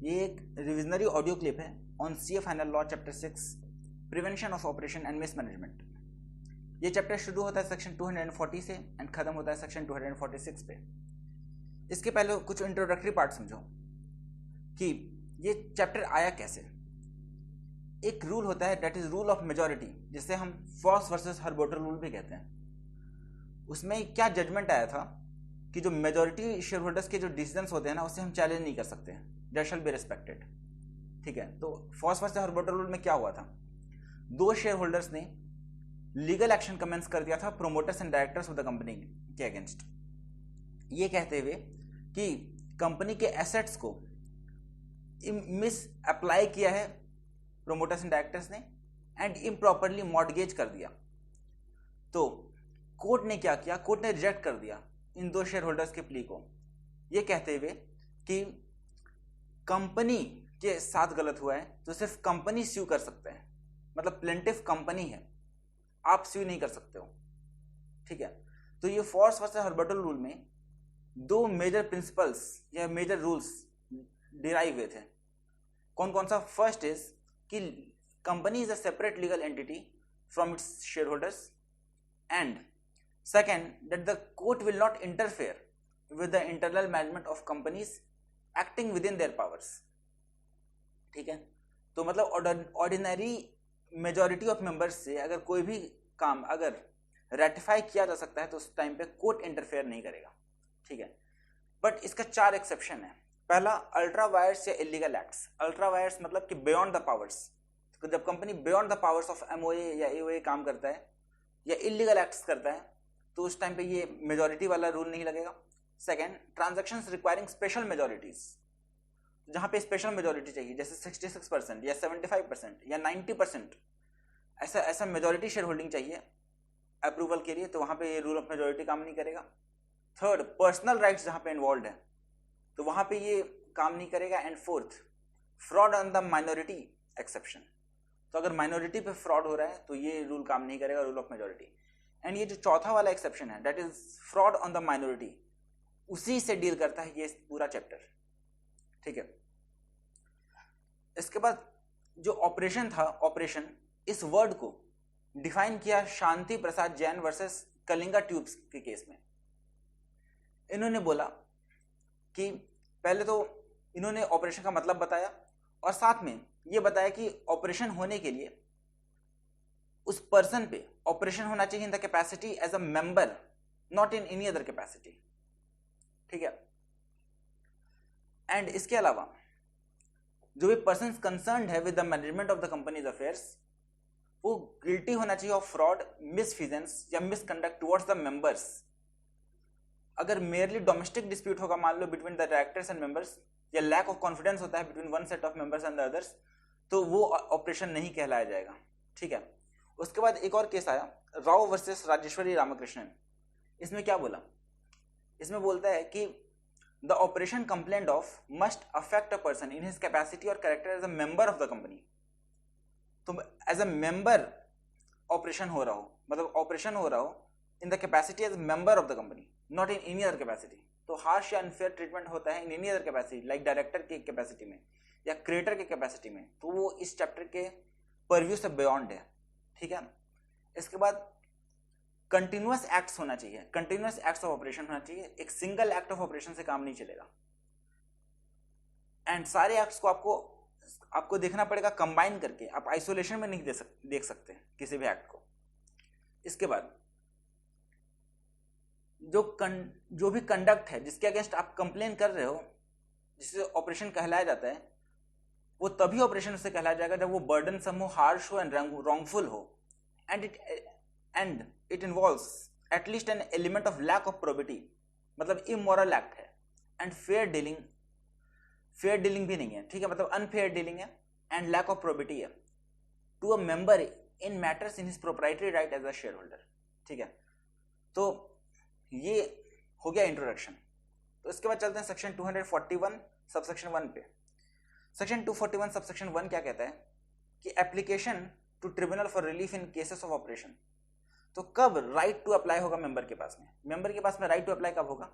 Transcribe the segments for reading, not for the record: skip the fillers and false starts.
ये एक revisionary audio clip है on CA final law chapter 6 prevention of operation and mismanagement. ये chapter शुरू होता है सेक्शन 240 से एंड खत्म होता है सेक्शन 246 पे। इसके पहले कुछ इंट्रोडक्टरी पार्ट समझो कि ये चैप्टर आया कैसे। एक रूल होता है that is rule of majority, जिसे हम फॉस वर्सेस हर्बोटर रूल भी कहते हैं। उसमें क्या जजमेंट आया था कि जो मेजॉरिटी शेयर होल्डर्स के जो डिसीजंस होते हैं ना, उससे हम चैलेंज नहीं कर सकते हैं, दैट शैल बी रिस्पेक्टेड। ठीक है, तो फॉस वर्सेस हर्बोटर रूल में क्या हुआ था, दो शेयर होल्डर्स ने लीगल एक्शन कमेंस कर दिया था promoters and directors of the company के अगेंस्ट, ये कहते हुए कि कंपनी के एसेट्स को मिस अप्लाई किया है प्रोमोटर्स एंड डायरेक्टर्स ने एंड इम्प्रॉपरली मॉर्गेज कर दिया। तो कोर्ट ने क्या किया, कोर्ट ने रिजेक्ट कर दिया इन दो शेयर होल्डर्स के प्ली को, ये कहते हुए कि कंपनी के साथ गलत हुआ है तो सिर्फ कंपनी स्यू कर सकते हैं, मतलब प्लेंटिफ कंपनी है, आप स्यू नहीं कर सकते हो। ठीक है, तो ये फॉस वर्सेस हर्बोटर रूल में दो मेजर प्रिंसिपल्स या मेजर रूल्स डिराइव हुए थे। कौन कौन सा? फर्स्ट इज कि company is a separate legal entity from its share holders, and second that the court will not interfere with the internal management of companies acting with in their powers. ठीक है, तो मतलब ordinary majority of members से अगर कोई भी काम अगर रेटिफाई किया जा सकता है तो उस टाइम पे कोर्ट इंटरफेयर नहीं करेगा। ठीक है, बट इसका 4 एक्सेप्शन है। पहला, अल्ट्रा वायर्स या इलीगल एक्ट्स। अल्ट्रा वायर्स मतलब कि बियॉन्ड द पावर्स, तो जब company beyond the powers of MOA या एओए काम करता है या इलीगल एक्ट्स करता है तो उस टाइम पे ये मेजॉरिटी वाला रूल नहीं लगेगा। Second, transactions requiring special majorities, जहां पे स्पेशल मेजॉरिटी चाहिए जैसे 66% या 75% या 90%, ऐसा मेजॉरिटी शेयर होल्डिंग चाहिए अप्रूवल के लिए, तो वहां पे ये रूल ऑफ मेजॉरिटी काम नहीं करेगा। थर्ड, पर्सनल राइट्स जहां पे इन्वॉल्व है तो वहां पे ये काम नहीं करेगा। And fourth, fraud on the minority exception, तो अगर माइनॉरिटी पे फ्रॉड हो रहा है तो ये रूल काम नहीं करेगा, रूल ऑफ मेजॉरिटी। एंड ये जो चौथा वाला एक्सेप्शन है that is fraud on the minority, उसी से डील करता है ये पूरा चैप्टर। ठीक है, इसके बाद जो ऑपरेशन था, ऑपरेशन इस वर्ड को डिफाइन किया शांति प्रसाद जैन वर्सेस कलिंगा ट्यूब्स के केस में। इन्होंने बोला कि पहले तो इन्होंने ऑपरेशन का मतलब बताया और साथ में ये बताया कि ऑपरेशन होने के लिए उस पर्सन पे ऑपरेशन होना चाहिए in the capacity as a member, not in any other capacity. ठीक है, एंड इसके अलावा जो भी पर्सन कंसर्न्ड है with the management of the company's affairs, वो गिल्टी होना चाहिए ऑफ फ्रॉड, मिसफिजेंस या मिसकंडक्ट टुवर्ड्स द मेंबर्स। अगर मेयरली डोमेस्टिक डिस्प्यूट होगा मान लो between the directors and members, या लैक ऑफ कॉन्फिडेंस होता है between one set of members and the others, तो वो ऑपरेशन नहीं कहलाया जाएगा। ठीक है, उसके बाद एक और केस आया राव वर्सेस राजेश्वरी रामकृष्णन। इसमें क्या बोला, इसमें बोलता है कि the oppression complained of must affect a person in his capacity और character as a member of the company. तो एज अ मेंबर ऑपरेशन हो रहा हो, मतलब ऑपरेशन हो रहा हो in the capacity as member of the company, not in any other capacity. तो हार्श या अनफेयर ट्रीटमेंट होता है in any other capacity, like director की कैपेसिटी में या क्रिएटर की कैपेसिटी में, तो वो इस चैप्टर के परव्यू से बियॉन्ड है। ठीक है, इसके बाद कंटिन्यूअस एक्ट्स होना चाहिए, कंटिन्यूअस एक्ट्स ऑफ ऑपरेशन होना चाहिए, एक सिंगल एक्ट ऑफ ऑपरेशन से काम नहीं चलेगा। एंड सारे एक्ट्स को आपको देखना पड़ेगा कंबाइन करके, आप आइसोलेशन में नहीं देख सकते किसी भी एक्ट को। इसके बाद जो भी कंडक्ट है जिसके अगेंस्ट आप कंप्लेन कर रहे हो, जिसे ऑपरेशन कहलाया जाता है, वो तभी ऑपरेशन से कहलाया जाएगा जब वो बर्डनसम हो, हार्श हो एंड रॉन्गफुल हो, and it involves at least an element of lack of probity, मतलब इमोरल एक्ट है। एंड फेयर डीलिंग भी नहीं है। ठीक है, मतलब अनफेयर डीलिंग है एंड लैक ऑफ प्रोबिटी है to a member in matters in his proprietary right as a share holder. ठीक है, तो ये हो गया इंट्रोडक्शन। तो इसके बाद चलते हैं सेक्शन 241 सबसेक्शन 1 पे। सेक्शन 241 सबसेक्शन 1 क्या कहता है कि application to tribunal for relief in cases of oppression. तो कब राइट टू अप्लाई होगा मेंबर के पास में? मेंबर के पास में राइट टू अप्लाई कब होगा?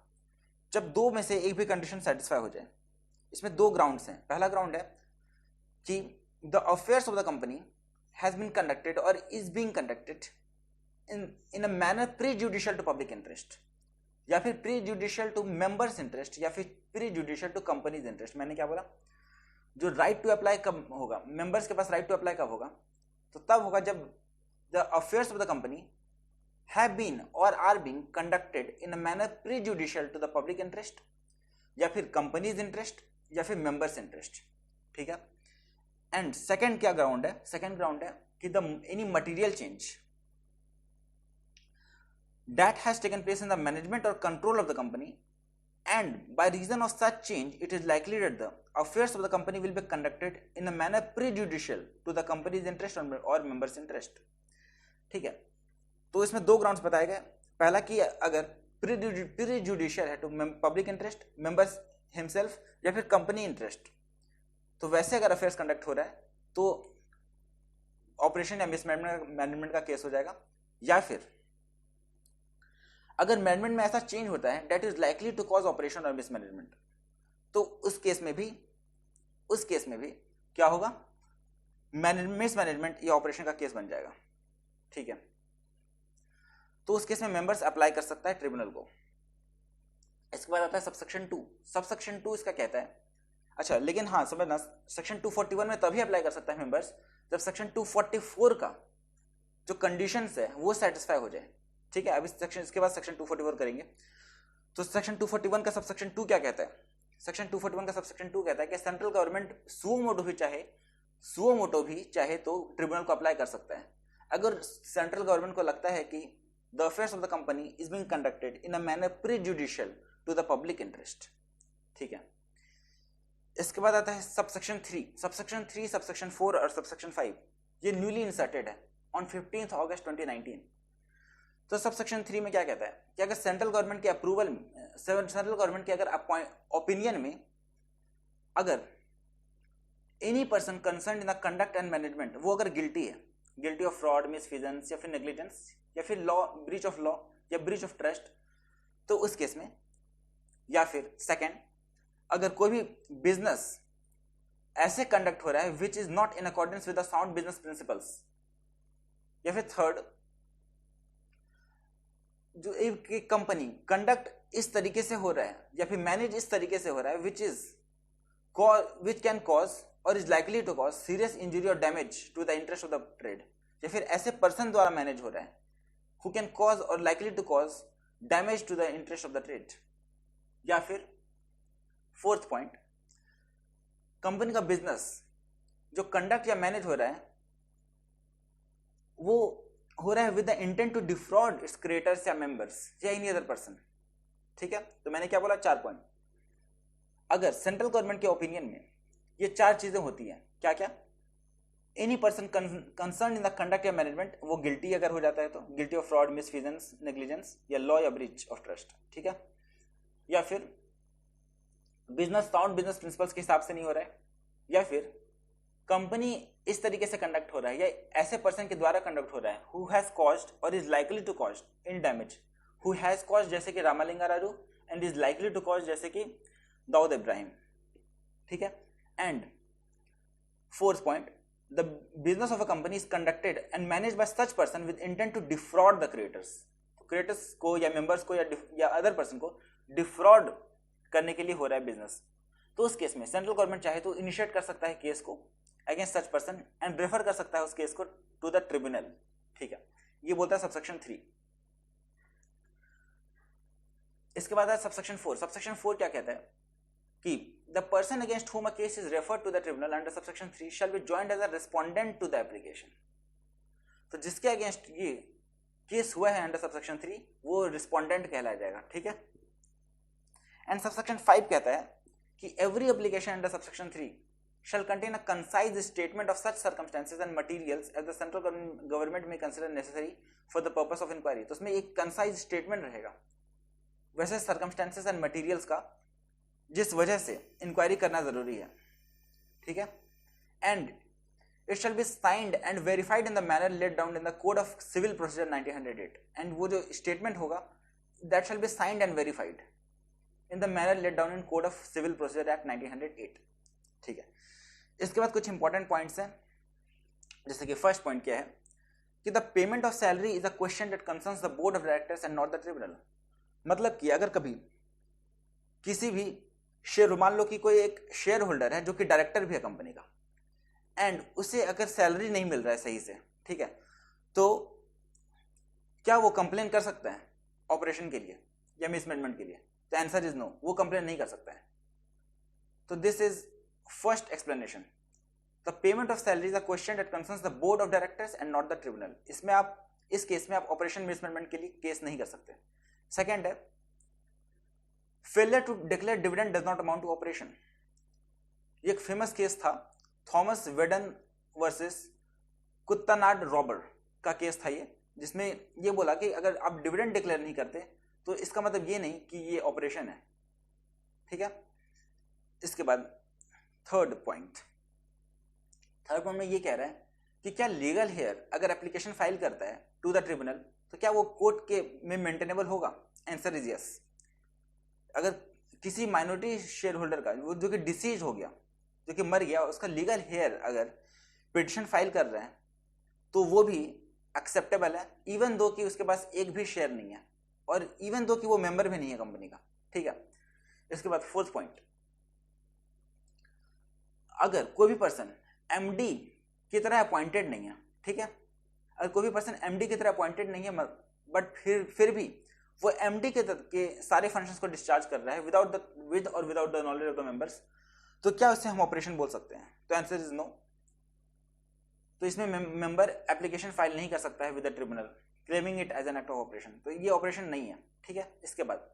जब दो में से एक भी कंडीशन सेटिस्फाई हो जाए। इसमें दो ग्राउंड्स हैं। पहला ग्राउंड है कि the affairs of the company has been conducted और is being conducted in a manner prejudicial to public interest, या फिर prejudicial to members interest, या फिर prejudicial to company's interest. मैंने क्या बोला, जो राइट टू अप्लाई कब होगा, मेंबर्स के पास राइट टू अप्लाई कब होगा, तो तब होगा जब the affairs of the company have been और are being conducted in a manner prejudicial to the public interest, या फिर कंपनीज इंटरेस्ट, या फिर मेंबर्स इंटरेस्ट। ठीक है। एंड सेकंड क्या ग्राउंड है, सेकंड ग्राउंड है कि the any material change that has taken place in the management or control of the company, and by reason of such change it is likely that the affairs of the company will be conducted in a manner prejudicial to the company's interest or members interest। ठीक है। तो इसमें दो grounds बताए गए। पहला कि अगर प्रीजुडिशियल है to public interest, members himself, या फिर कंपनी इंटरेस्ट, तो वैसे अगर अफेयर्स कंडक्ट हो रहा है तो ऑपरेशन या मिसमैनेजमेंट का केस हो जाएगा। या फिर अगर मैनेजमेंट में ऐसा चेंज होता है that is likely to cause oppression और मिसमैनेजमेंट, तो उस केस में भी क्या होगा, मिसमैनेजमेंट या ऑपरेशन का केस बन जाएगा। ठीक है। तो उस केस में मेंबर्स अप्लाई कर सकता है ट्रिब्यूनल को। इसके बाद आता है सबसेक्शन 2। सबसेक्शन 2 इसका कहता है, अच्छा लेकिन हाँ समझना, सेक्शन 241 में तभी अप्लाई कर सकता है मेंबर्स जब सेक्शन 244 का जो कंडीशंस है वो सेटिस्फाई हो जाए। ठीक है। अभी सेक्शन, इसके बाद सेक्शन 244 करेंगे। तो सेक्शन 241 का सबसेक्शन 2 क्या कहता है, सेक्शन 241 का सबसेक्शन 2 कहता है कि सेंट्रल गवर्नमेंट सुओ मोटो भी चाहे तो ट्रिब्यूनल को अप्लाई कर सकता है अगर सेंट्रल गवर्नमेंट को लगता है कि the affairs of the company is being conducted in a manner prejudicial to the public interest. ठीक है। इसके बाद आता है सबसेक्शन 3। सबसेक्शन 3, सबसेक्शन 4 और सबसेक्शन 5 ये न्यूली इंसर्टेड है ऑन 15 अगस्त 2019। तो सबसेक्शन 3 में क्या कहता है कि अगर सेंट्रल गवर्नमेंट के अप्रूवल, सेंट्रल गवर्नमेंट के अगर ओपिनियन में अगर any person concern in the conduct and management वो अगर गिल्टी है, गिल्टी ऑफ फ्रॉड, मिसफिजेंस या फिर नेग्लिजेंस या फिर लॉ, ब्रीच ऑफ लॉ या ब्रीच ऑफ ट्रस्ट, तो उस केस में, या फिर सेकंड अगर कोई भी बिजनेस ऐसे कंडक्ट हो रहा है which is not in accordance with the sound business principles, या फिर थर्ड जो एक कंपनी कंडक्ट इस तरीके से हो रहा है या फिर मैनेज इस तरीके से हो रहा है विच कैन कॉज और is likely to cause serious injury और damage to the interest of the trade, या फिर ऐसे पर्सन द्वारा मैनेज हो रहा है हु कैन कॉज और likely to cause damage to the interest of the trade. या फिर फोर्थ पॉइंट, कंपनी का बिजनेस जो कंडक्ट या मैनेज हो रहा है वो हो रहा है with the intent to defraud its creators या मेंबर्स या एनी अदर पर्सन। ठीक है। तो मैंने क्या बोला, 4 पॉइंट। अगर सेंट्रल गवर्नमेंट के ओपिनियन में ये 4 चीजें होती हैं, क्या क्या, any person concern in the conduct या मैनेजमेंट वो गिल्टी अगर हो जाता है तो गिल्टी ऑफ फ्रॉड, मिसफिजेंस, नेग्लिजेंस या लॉ या ब्रीच ऑफ ट्रस्ट। ठीक है। या फिर बिजनेस साउंड बिजनेस प्रिंसिपल्स के हिसाब से नहीं हो रहा है, या फिर कंपनी इस तरीके से कंडक्ट हो रहा है या ऐसे पर्सन के द्वारा कंडक्ट हो रहा है हु हैज कॉज्ड और is likely to caused in damage, who has caused जैसे कि Ramalinga Raju, and is likely to cause जैसे कि दाऊद इब्राहिम। ठीक है। And fourth point, the business of a company is conducted and manage by such person with intent to defraud the creditors, creditors को या members को या अदर पर्सन को डिफ्रॉड करने के लिए हो रहा है बिजनेस। तो उस केस में सेंट्रल गवर्नमेंट चाहे तो इनिशिएट कर सकता है केस को against such person and refer कर सकता है उस केस को टू द ट्रिब्यूनल। ठीक है। ये बोलता है सबसेक्शन 3। इसके बाद है सबसेक्शन 4। सबसेक्शन 4 क्या कहता है कि the person against whom a case is referred to the tribunal under subsection 3 shall be joined as a respondent to the application। तो जिसके अगेंस्ट ये केस हुआ है अंडर सबसेक्शन 3 वो रिस्पोंडेंट कहलाया जाएगा। ठीक है। एंड सबसेक्शन 5 कहता है कि every application under subsection 3 shall contain a concise statement of such circumstances and materials as the central government may consider necessary for the purpose of inquiry। तो उसमें एक concise statement रहेगा वैसे circumstances and materials का जिस वजह से inquiry करना जरूरी है। ठीक है। And it shall be signed and verified in the manner laid down in the code of civil procedure 1908। And वो जो स्टेटमेंट होगा that shall be signed and verified in the manner laid down in code of civil procedure act 1908। ठीक है, इसके बाद कुछ important points हैं, जैसे कि फर्स्ट पॉइंट क्या है कि the payment of salary is a question that concerns the board of directors and not the tribunal. मतलब कि अगर कभी किसी भी शेयर, मान लो कि कोई एक शेयर होल्डर है जो कि डायरेक्टर भी है कंपनी का, एंड उसे अगर सैलरी नहीं मिल रहा है सही से, ठीक है, तो क्या वो कंप्लेन कर सकता है ऑपरेशन के लिए या मिसमैनेजमेंट के लिए? तो आंसर इज नो, वो कंप्लेन नहीं कर सकता है। तो this is first explanation. The payment of salary is a question that concerns the board of directors and not the tribunal. इसमें आप, इस केस में आप ऑपरेशन मिसमैनेजमेंट के लिए केस नहीं कर सकते। सेकेंड है failure to declare dividend does not amount to oppression. ये एक फेमस केस था, Thomas Veedon versus Kuttanad rubber का केस था ये, जिसमें ये बोला कि अगर आप डिविडेंड डिक्लेयर नहीं करते तो इसका मतलब ये नहीं कि ये ऑपरेशन है। ठीक है, इसके बाद थर्ड पॉइंट में ये कह रहा है कि क्या लीगल हेयर अगर एप्लीकेशन फाइल करता है टू द ट्रिब्यूनल तो क्या वो कोर्ट के में मेंटेनेबल होगा? Answer is yes. अगर किसी माइनॉरिटी शेयर होल्डर का जो कि डिसीज हो गया, जो कि मर गया, उसका लीगल हेयर अगर पिटिशन फाइल कर रहे हैं तो वो भी एक्सेप्टेबल है, इवन दो कि उसके पास एक भी शेयर नहीं है और इवन दो कि वो मेंबर भी नहीं है कंपनी का। ठीक है, इसके बाद फोर्थ पॉइंट, अगर कोई भी पर्सन एमडी की तरह अपॉइंटेड नहीं है, ठीक है, अगर कोई भी पर्सन एमडी की तरह अपॉइंटेड नहीं है बट फिर भी वो एमडी के सारे फंक्शंस को डिस्चार्ज कर रहा है विद और without the knowledge of the members, तो क्या उससे हम ऑपरेशन बोल सकते हैं? तो आंसर इज नो। तो इसमें मेंबर एप्लीकेशन फाइल नहीं कर सकता है with the tribunal claiming it as an act of oppression, तो ये ऑपरेशन नहीं है। ठीक है, इसके बाद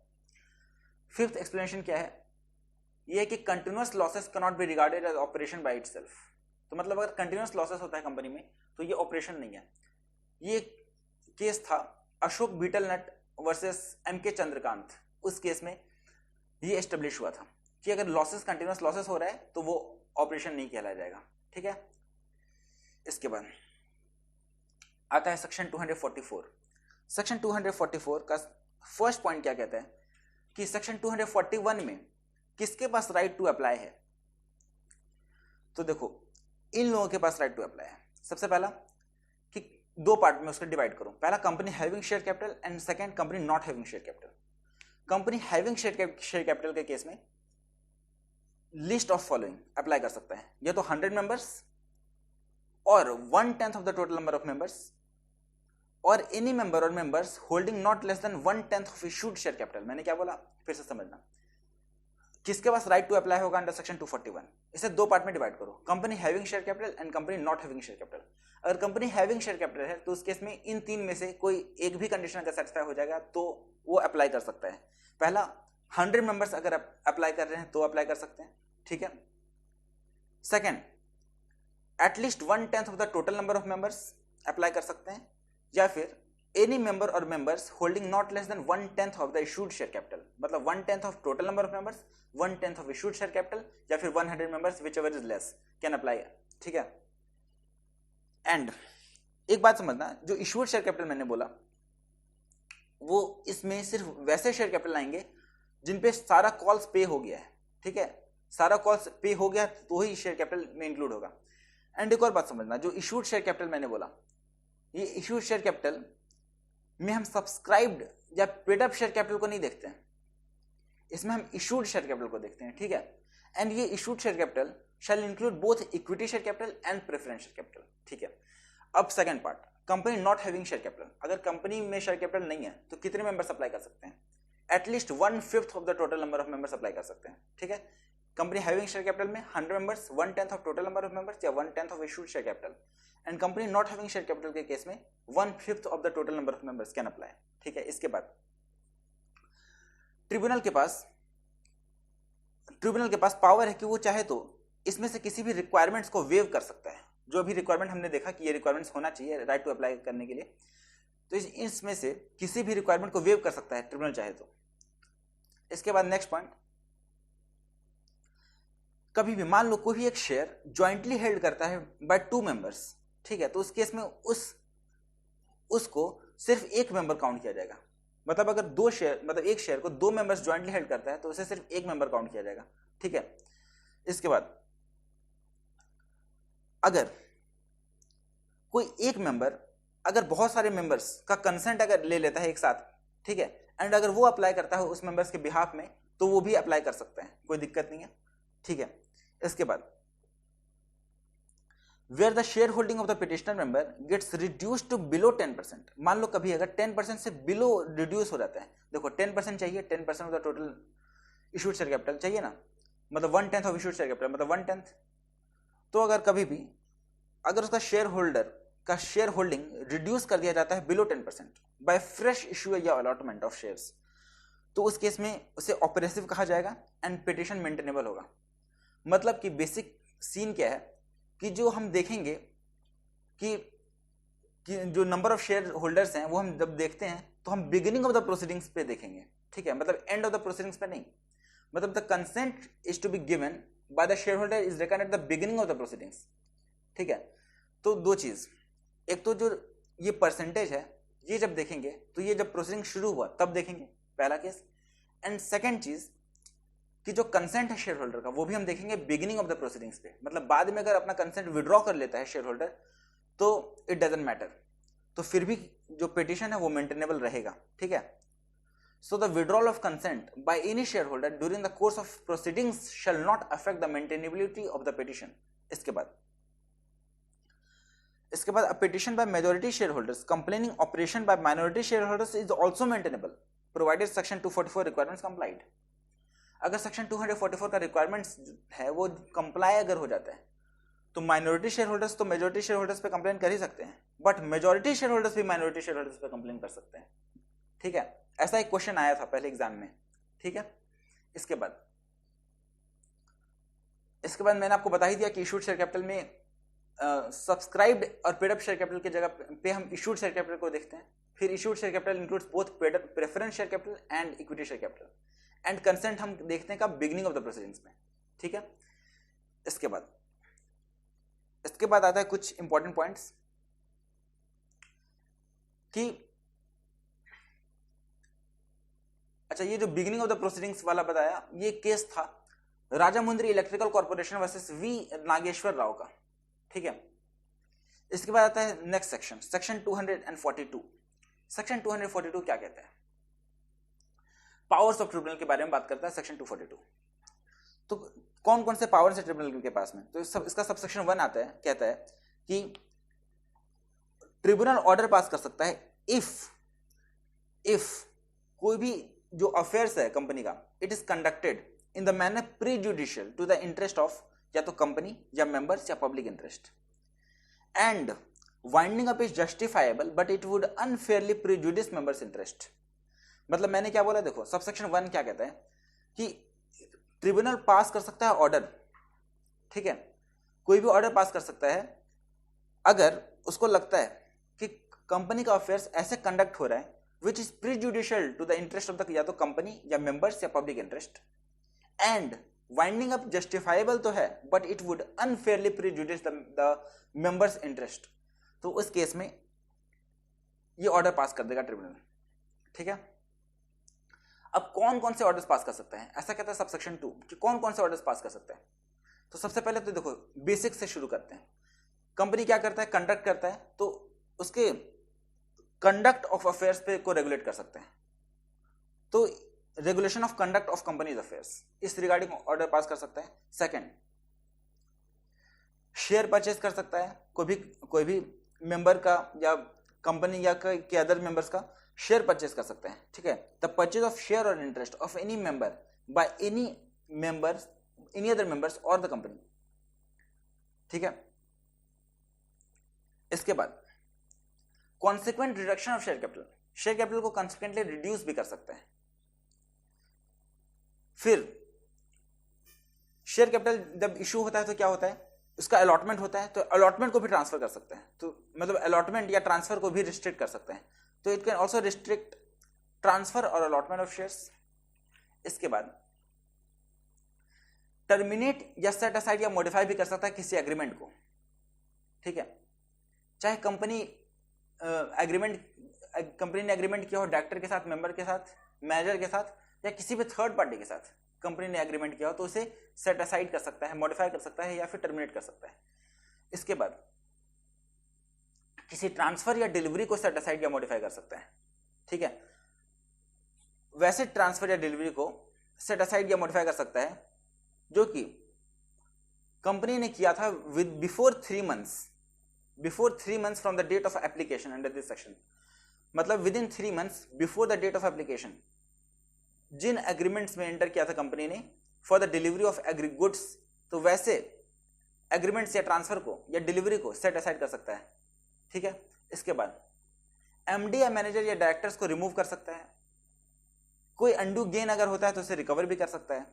फिफ्थ एक्सप्लेनेशन क्या है, ये है कि continuous losses can not be regarded as oppression by itself. तो मतलब अगर कंटिन्यूअस लॉसेस होता है कंपनी में तो ये ऑपरेशन नहीं है। ये केस था Ashok betel nut versus MK Chandrakant. उस केस में ये एस्टेब्लिश हुआ था कि अगर लॉसेस कंटिन्यूअस लॉसेस हो रहा है तो वो ऑपरेशन नहीं कहलाया जाएगा। ठीक है, इसके बाद आता है सेक्शन 244। सेक्शन 244 का फर्स्ट पॉइंट क्या कहता है कि सेक्शन 241 में किसके पास राइट टू अप्लाई है? तो देखो, इन लोगों के पास राइट टू अप्लाई है। सबसे पहला कि दो पार्ट में उसको डिवाइड करूं, पहला company having share capital and second company not having share capital. Company having share capital के केस में लिस्ट ऑफ फॉलोइंग अप्लाई कर सकता है, या तो 100 मेंबर्स और 1/10 of the total number of members, और एनी मेंबर और members holding not less than 1/10 of issued share capital. मैंने क्या बोला, फिर से समझना, किसके पास राइट टू अप्लाई होगा अंडर सेक्शन 241। इसे दो पार्ट में डिवाइड करो, company having share capital and company not having share capital. अगर कंपनी हैविंग शेयर कैपिटल है तो उस केस में इन तीन में से कोई एक भी कंडीशन अगर सेटिस्फाई हो जाएगा तो वो अप्लाई कर सकता है। पहला, 100 मेंबर्स अगर अप्लाई कर रहे हैं तो अप्लाई कर सकते हैं। ठीक है, second, at least 1/10 of the total number of members apply कर सकते हैं, या फिर एनी मेंबर और members holding not less than 1/10 of the issued share capital, मतलब 1/10 of total number of members, 1/10 of issued share capital, या फिर 100 members whichever is less can apply. ठीक है, एंड एक बात समझना, जो इशूड शेयर कैपिटल मैंने बोला वो इसमें सिर्फ वैसे शेयर कैपिटल आएंगे जिन पे सारा कॉल्स पे हो गया है। ठीक है, सारा कॉल्स पे हो गया तो ही शेयर कैपिटल में इंक्लूड होगा। एंड एक और बात समझना, जो इशूड शेयर कैपिटल मैंने बोला, ये इशूड शेयर कैपिटल में हम सब्सक्राइब्ड या पेड अप शेयर कैपिटल को नहीं देखते हैं, इसमें हम इशूड शेयर कैपिटल को देखते हैं। ठीक है, एंड ये issued share capital shall include both equity share capital and preference share capital. ठीक है, अब second part, company not having share capital. अगर कंपनी में शेयर कैपिटल नहीं है तो कितने मेंबर्स अप्लाई कर सकते हैं? At least 1/5 of the total number of members apply कर सकते हैं। ठीक है, कंपनी हैविंग शेयर कैपिटल में 100 members, 1/10 of total number of members, या 1/10 of issued share capital. And company not having share capital के केस में 1/5 of the total number of members can apply. ठीक है, इसके बाद ट्रिब्यूनल के पास पावर है कि वो चाहे तो इसमें से किसी भी रिक्वायरमेंट्स को वेव कर सकता है। जो भी रिक्वायरमेंट हमने देखा कि ये रिक्वायरमेंट्स होना चाहिए राइट टू अप्लाई करने के लिए, तो इसमें से किसी भी रिक्वायरमेंट को वेव कर सकता है ट्रिब्यूनल चाहे तो। इसके बाद नेक्स्ट पॉइंट, कभी भी मान लो कोई भी एक शेयर ज्वाइंटली हेल्ड करता है बाय 2 मेंबर्स, ठीक है, तो उस केस में उसको सिर्फ एक मेंबर काउंट किया जाएगा। मतलब अगर दो शेयर, मतलब एक शेयर को दो मेंबर्स ज्वाइंटली हेल्ड करता है तो उसे सिर्फ एक मेंबर काउंट किया जाएगा, ठीक है। इसके बाद अगर कोई एक मेंबर अगर बहुत सारे मेंबर्स का कंसेंट अगर ले लेता है एक साथ, ठीक है, एंड अगर वो अप्लाई करता है उस मेंबर्स के बिहाफ में, तो वो भी अप्लाई कर सकते हैं, कोई दिक्कत नहीं है, ठीक है। इसके बाद where the share holding of the petitioner member gets reduce to below 10%, मान लो कभी अगर 10% से बिलो रिड्यूस हो जाता है, देखो 10% चाहिए, 10% of the total issued share capital चाहिए ना, मतलब 1/10 ऑफ इशूड शेयर कैपिटल मतलब 1/10। तो अगर कभी भी अगर उसका शेयर होल्डर का शेयर होल्डिंग रिड्यूस कर दिया जाता है बिलो 10% बाय फ्रेश इशू या अलॉटमेंट ऑफ शेयर्स, तो उस केस में उसे ऑपरेसिव कहा जाएगा एंड पिटिशन मेंटेनेबल होगा। मतलब कि बेसिक सीन क्या है कि जो हम देखेंगे कि जो नंबर ऑफ शेयर होल्डर्स हैं वो हम जब देखते हैं तो हम बिगिनिंग ऑफ द प्रोसीडिंग्स पे देखेंगे, ठीक है, मतलब एंड ऑफ द प्रोसीडिंग्स पे नहीं। मतलब the consent is to be given by the share holder is recorded at the beginning of the proceedings, ठीक है। तो दो चीज, एक तो जो ये परसेंटेज है ये जब देखेंगे तो ये जब प्रोसीडिंग शुरू हुआ तब देखेंगे, पहला केस। एंड सेकेंड चीज कि जो कंसेंट है शेयर होल्डर का वो भी हम देखेंगे बिगिनिंग ऑफ द प्रोसीडिंग्स पे, मतलब बाद में अगर अपना कंसेंट विड्रॉ कर लेता है शेयर होल्डर तो इट डजंट मैटर, तो फिर भी जो पिटिशन है वो मेंटेनेबल रहेगा, ठीक है। So the withdrawal of consent by any share holder during the course of proceedings shall not affect the maintainability of the petition. इसके बाद a petition by majority shareholders complaining operation by minority shareholders is also maintainable provided section 244 requirements complied। अगर section 244 का requirements है वो comply अगर हो जाता है तो माइनॉरिटी शेयर होल्डर्स तो मेजोरिटी शेयर होल्डर्स पे कंप्लेन कर ही सकते हैं, बट मेजोरिटी शेयर होल्डर्स भी माइनॉरिटी शेयर होल्डर्स पे कंप्लेन कर सकते हैं, ठीक है। ऐसा एक क्वेश्चन आया था पहले एग्जाम में, ठीक है। इसके बाद मैंने आपको बता ही दिया कि इशूड शेयर कैपिटल में सब्सक्राइब्ड और पेड अप शेयर कैपिटल की जगह पे हम इशूड शेयर कैपिटल को देखते हैं। फिर issued share capital includes both preference share capital and equity share capital, and consent हम देखते हैं कब, बिगिनिंग ऑफ द प्रोसीडिंग्स में, ठीक है। इसके बाद आता है कुछ इंपॉर्टेंट पॉइंट्स कि अच्छा ये जो बिगिनिंग ऑफ द प्रोसीडिंग्स वाला बताया ये केस था Rajahmundry electrical corporation versus V Nageswara Rao का, ठीक है। इसके बाद आता है नेक्स्ट सेक्शन, सेक्शन 242। सेक्शन 242 क्या कहता है, पावर्स ऑफ ट्रिब्यूनल के बारे में बात करता है सेक्शन 242। तो कौन कौन से पावर्स है ट्रिब्यूनल के पास में, तो इसका सब सेक्शन 1 आता है, कहता है कि ट्रिब्यूनल ऑर्डर पास कर सकता है इफ कोई भी जो अफेयर्स है कंपनी का it is conducted in the manner prejudicial to the interest of या तो कंपनी या मेंबर्स या public interest, and winding up is justifiable but it would unfairly prejudice members interest. मतलब मैंने क्या बोला, देखो सबसेक्शन 1 क्या कहता है कि ट्रिब्यूनल पास कर सकता है ऑर्डर, ठीक है, कोई भी ऑर्डर पास कर सकता है अगर उसको लगता है कि कंपनी का अफेयर्स ऐसे कंडक्ट हो रहा है which is prejudicial to the interest of the या तो कंपनी या मेंबर्स या public interest, and winding up justifiable तो है but it would unfairly prejudice the members interest, तो उस केस में ये ऑर्डर पास कर देगा ट्रिब्यूनल, ठीक है। अब कौन कौन से ऑर्डर्स पास कर सकते हैं, ऐसा कहता है सबसेक्शन 2 कि कौन कौन से ऑर्डर्स पास कर सकते हैं। तो सबसे पहले तो देखो बेसिक से शुरू करते हैं। कंपनी क्या करता है, कंडक्ट करता है, तो उसके कंडक्ट ऑफ अफेयर्स पे को रेगुलेट कर सकते हैं, तो regulation of conduct of companies affairs इस रिगार्डिंग ऑर्डर पास कर सकता है। सेकंड, शेयर परचेज कर सकता है, कोई भी मेंबर का या कंपनी या के अदर मेंबर्स का शेयर परचेज कर सकते हैं, ठीक है। द परचेज ऑफ शेयर और interest of any member by any other members और द कंपनी, ठीक है। इसके बाद consequent reduction of share capital को कॉन्सिक्वेंटली रिड्यूस भी कर सकते हैं। फिर शेयर कैपिटल जब इशू होता है तो क्या होता है, उसका अलॉटमेंट होता है, तो अलॉटमेंट को भी ट्रांसफर कर सकते हैं, तो मतलब अलॉटमेंट या ट्रांसफर को भी रिस्ट्रिक्ट कर सकते हैं, तो it can also restrict transfer और अलॉटमेंट ऑफ शेयर्स। इसके बाद टर्मिनेट या सेट असाइड या मॉडिफाई भी कर सकता है किसी एग्रीमेंट को, ठीक है। चाहे कंपनी एग्रीमेंट कंपनी ने एग्रीमेंट किया हो डायरेक्टर के साथ, मेंबर के साथ, मैनेजर के साथ या किसी भी थर्ड पार्टी के साथ कंपनी ने एग्रीमेंट किया हो तो उसे सेट असाइड कर सकता है, मॉडिफाई कर सकता है या फिर टर्मिनेट कर सकता है। इसके बाद किसी ट्रांसफर या डिलीवरी को सेट असाइड या मॉडिफाई कर सकता है। ठीक है, वैसे ट्रांसफर या डिलीवरी को सेट असाइड या मॉडिफाई कर सकता है जो कि कंपनी ने किया था with before 3 months from the date of application under this section. मतलब within 3 months before the date of application जिन एग्रीमेंट्स में एंटर किया था कंपनी ने for the delivery of agri goods, तो वैसे एग्रीमेंट्स या ट्रांसफर को या डिलीवरी को सेट असाइड कर सकता है। ठीक है, इसके बाद एमडी या मैनेजर या डायरेक्टर्स को रिमूव कर सकता है। कोई अनडू गेन अगर होता है तो उसे रिकवर भी कर सकता है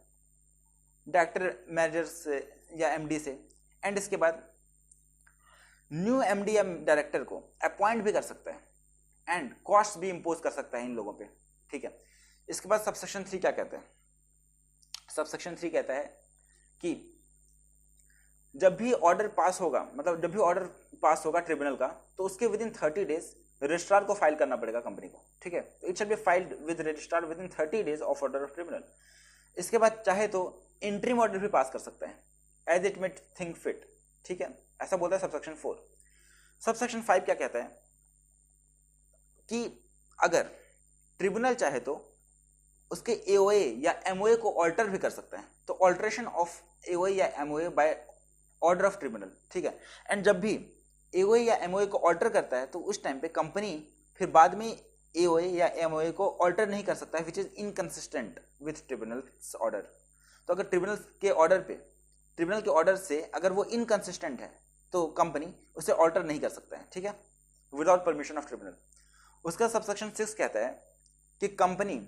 डायरेक्टर, मैनेजर से या एमडी से। एंड इसके बाद न्यू एमडी या डायरेक्टर को अपॉइंट भी कर सकता है एंड कॉस्ट भी इंपोज कर सकता है इन लोगों पे। ठीक है, इसके बाद सबसेक्शन 3 क्या कहता है? सबसेक्शन 3 कहता है कि जब भी ऑर्डर पास होगा, मतलब जब भी ऑर्डर पास होगा ट्रिब्यूनल का, तो उसके विद इन 30 डेज रजिस्ट्रार को फाइल करना पड़ेगा कंपनी को। ठीक है, तो it shall be filed with registrar within 30 days of order of tribunal. इसके बाद चाहे तो इंटरिम ऑर्डर भी पास कर सकता है as it may think fit. ठीक है, ऐसा बोलता है सबसेक्शन 4। सबसेक्शन 5 क्या कहता है कि अगर ट्रिब्यूनल चाहे तो उसके एओए या एमओए को ऑल्टर भी कर सकता है, तो ऑल्ट्रेशन ऑफ एओए या MOA by order of tribunal. ठीक है, एंड जब भी एओए या एमओए को ऑल्टर करता है तो उस टाइम पे कंपनी फिर बाद में एओए या एमओए को ऑल्टर नहीं कर सकता है, which is inconsistent with tribunals order. तो अगर ट्रिब्यूनल के ऑर्डर से अगर वो इनकंसिस्टेंट है तो कंपनी उसे ऑल्टर नहीं कर सकता है। ठीक है, विदाउट परमिशन ऑफ ट्रिब्यूनल। उसका सबसेक्शन 6 कहता है कि कंपनी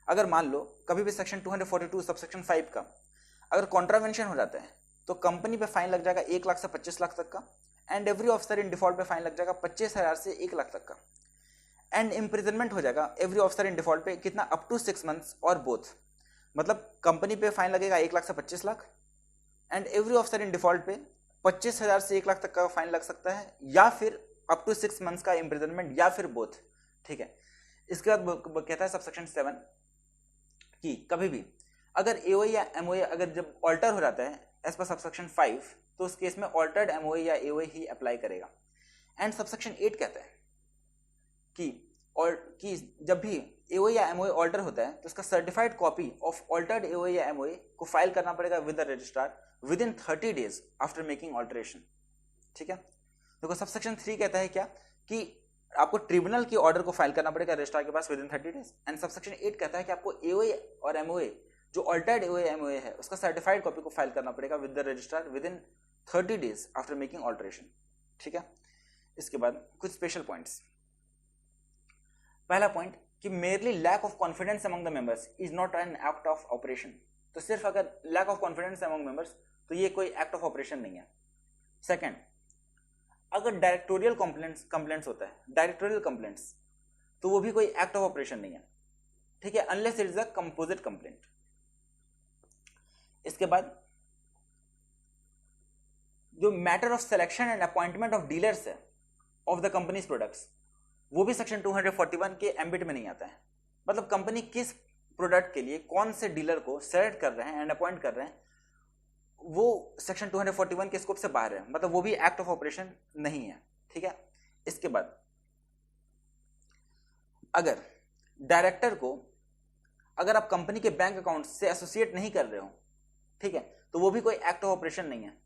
अगर मान लो कभी भी सेक्शन 242 सबसेक्शन 5 का अगर कॉन्ट्रावेंशन हो जाता है तो कंपनी पे फाइन लग जाएगा 1 लाख से 25 लाख तक का, and every officer in default पे फाइन लग जाएगा 25,000 से 1 लाख तक का, एंड इम्प्रिजनमेंट हो जाएगा एवरी ऑफिसर इन डिफॉल्ट पे कितना, अप टू 6 मंथ्स और बोथ। मतलब कंपनी पे फाइन लगेगा 1 लाख से 25 lakh and every officer in default पे 25,000 से 1 लाख तक का फाइन लग सकता है, या फिर अप टू 6 मंथ्स का इम्प्रिजनमेंट, या फिर बोथ। ठीक है, इसके बाद कहता है सबसेक्शन 7 कि कभी भी अगर एओए या एमओए अगर जब ऑल्टर हो जाता है एज पर सबसेक्शन 5 तो उस केस में ऑल्टर्ड एमओए या एओए ही अप्लाई करेगा। एंड सबसेक्शन 8 कहता है कि जब भी एओए या एमओए ऑल्टर होता है तो उसका certified copy of altered AOA या एमओए को फाइल करना पड़ेगा with the registrar within 30 days after making alteration. ठीक है, देखो सबसेक्शन 3 कहता है क्या कि आपको ट्रिब्यूनल की ऑर्डर को फाइल करना पड़ेगा रजिस्ट्रार के पास within 30 days. And subsection 8 कहता है कि आपको एओए और एमओए जो ऑल्टर्ड एओए एमओए है उसका सर्टिफाइड कॉपी को फाइल करना पड़ेगा with the registrar within 30 days after making alteration. ठीक है, इसके बाद कुछ स्पेशल पॉइंट्स। पहला पॉइंट कि merely lack of confidence among the members is not an act of oppression. तो सिर्फ अगर lack of confidence among members तो ये कोई एक्ट ऑफ ऑपरेशन नहीं है। सेकंड, अगर डायरेक्टोरियल कंप्लेंट्स होता है, डायरेक्टोरियल कंप्लेंट्स, तो वो भी कोई एक्ट ऑफ ऑपरेशन नहीं है। ठीक है, unless it is a composite complaint. इसके बाद जो matter of selection and appointment of dealers है ऑफ द कंपनीज प्रोडक्ट्स, वो भी सेक्शन 241 के एम्बिट में नहीं आता है। मतलब कंपनी किस प्रोडक्ट के लिए कौन से डीलर को सेलेक्ट कर रहे हैं एंड अपॉइंट कर रहे हैं वो सेक्शन 241 के स्कोप से बाहर है, मतलब वो भी एक्ट ऑफ ऑपरेशन नहीं है। ठीक है, इसके बाद अगर डायरेक्टर को अगर आप कंपनी के बैंक अकाउंट से एसोसिएट नहीं कर रहे हो, ठीक है, तो वो भी कोई एक्ट ऑफ ऑपरेशन नहीं है।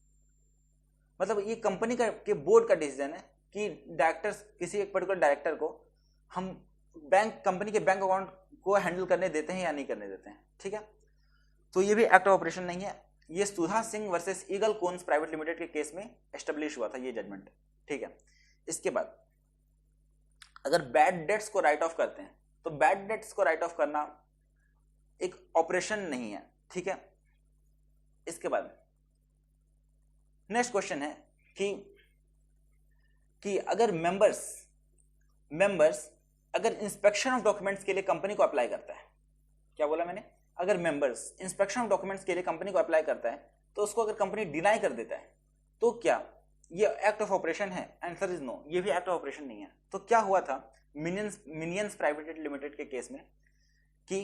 मतलब ये कंपनी का के बोर्ड का डिसीजन है कि डायरेक्टर्स किसी एक पर्टिकुलर डायरेक्टर को हम कंपनी के बैंक अकाउंट को हैंडल करने देते हैं या नहीं करने देते हैं। ठीक है, तो ये भी एक्ट ऑफ ऑपरेशन नहीं है। ये Sudha Singh versus Eagle Cones private limited के केस में एस्टेब्लिश हुआ था ये जजमेंट। ठीक है, इसके बाद अगर बैड डेट्स को राइट ऑफ करते हैं तो बैड डेट्स को राइट ऑफ करना एक ऑपरेशन नहीं है। ठीक है, इसके बाद नेक्स्ट क्वेश्चन है कि अगर मेंबर्स अगर इंस्पेक्शन ऑफ डॉक्यूमेंट्स के लिए कंपनी को अप्लाई करता है, क्या बोला मैंने, अगर मेंबर्स इंस्पेक्शन ऑफ डॉक्यूमेंट्स के लिए कंपनी को अप्लाई करता है तो उसको अगर कंपनी डिनाई कर देता है तो क्या ये एक्ट ऑफ ऑपरेशन है? आंसर इज नो, ये भी एक्ट ऑफ ऑपरेशन नहीं है। तो क्या हुआ था मिनियंस प्राइवेट लिमिटेड के केस में कि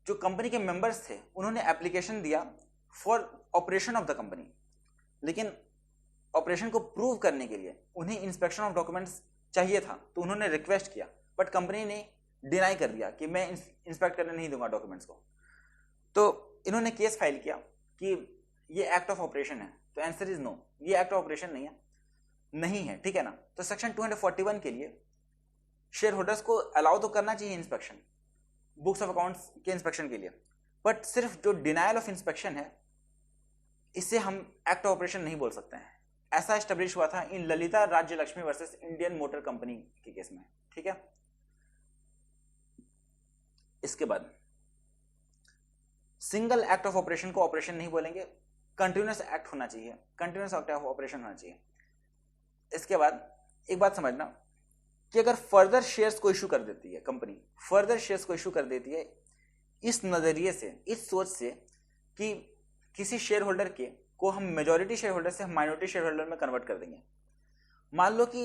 जो कंपनी के मेंबर्स थे उन्होंने एप्लीकेशन दिया for operation of the company, लेकिन ऑपरेशन को प्रूव करने के लिए उन्हें इंस्पेक्शन ऑफ डॉक्यूमेंट्स चाहिए था, तो उन्होंने रिक्वेस्ट किया, बट कंपनी ने डिनाई कर दिया कि मैं इंस्पेक्ट करने नहीं दूंगा डॉक्यूमेंट्स को। तो इन्होंने केस फाइल किया कि ये एक्ट ऑफ ऑपरेशन है। तो आंसर इज नो, ये एक्ट ऑफ ऑपरेशन नहीं है, ठीक है ना। तो सेक्शन 241 के लिए शेयर होल्डर्स को अलाउ तो करना चाहिए इंस्पेक्शन, बुक्स ऑफ अकाउंट्स के इंस्पेक्शन के लिए, बट सिर्फ जो डिनायल ऑफ इंस्पेक्शन है इससे हम एक्ट ऑफ ऑपरेशन नहीं बोल सकते हैं। ऐसा एस्टेब्लिश हुआ था इन ललिता राज्य Lakshmi versus Indian motor company के केस में, ठीक है। इसके बाद सिंगल एक्ट ऑफ ऑपरेशन को ऑपरेशन नहीं बोलेंगे, कंटिन्यूअस एक्ट होना चाहिए, कंटिन्यूअस एक्ट ऑफ ऑपरेशन होना चाहिए। इसके बाद एक बात समझना कि अगर फर्दर शेयर्स को इशू कर देती है कंपनी, फर्दर शेयर्स को इशू कर देती है इस नजरिए से, इस सोच से कि किसी शेयर होल्डर के को हम मेजॉरिटी शेयर होल्डर से हम माइनॉरिटी शेयर होल्डर में कन्वर्ट कर देंगे। मान लो कि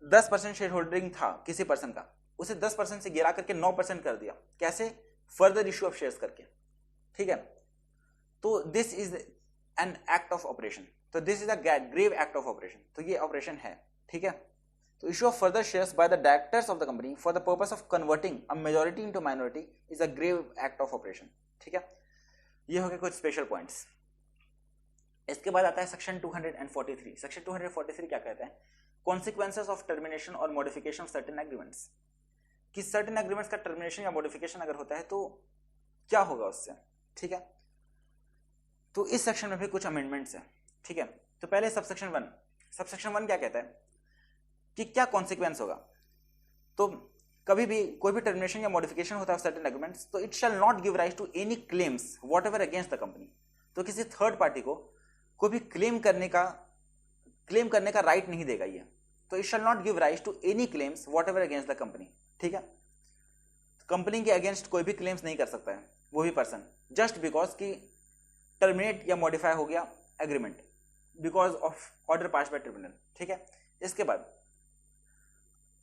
10% शेयर होल्डिंग था किसी पर्सन का, उसे 10% से गिरा करके 9% कर दिया, कैसे? फर्दर इशू ऑफ शेयर्स करके, ठीक है। तो this is an act of oppression, तो this is a grave act of oppression, तो ये ऑपरेशन है, ठीक है। तो issue of further shares by the directors of the company for the purpose of converting a majority into minority is a grave act of oppression, ठीक है। ये हो गए कुछ स्पेशल पॉइंट्स। इसके बाद आता है सेक्शन 243। सेक्शन 243 क्या कहता है? कॉन्सिक्वेंसेस ऑफ टर्मिनेशन और मॉडिफिकेशन ऑफ सर्टेन एग्रीमेंट्स, कि सर्टेन एग्रीमेंट्स का टर्मिनेशन या मॉडिफिकेशन अगर होता है तो क्या होगा उससे, ठीक है। तो इस सेक्शन में भी कुछ अमेंडमेंट्स हैं, ठीक है। तो पहले सबसेक्शन 1, सबसेक्शन 1 क्या कहता है कि क्या कॉन्सिक्वेंस होगा? तो कभी भी कोई भी टर्मिनेशन या मॉडिफिकेशन होता है सर्टेन एग्रीमेंट्स, तो it shall not give rise to any claims whatever against the company. तो किसी थर्ड पार्टी को कोई भी क्लेम करने का राइट नहीं देगा ये। तो it shall not give rise to any claims whatever against the company, ठीक है। कंपनी के अगेंस्ट कोई भी क्लेम्स नहीं कर सकता है वो भी पर्सन, जस्ट बिकॉज कि टर्मिनेट या मॉडिफाई हो गया agreement because of order pass bye tribunal, ठीक है। इसके बाद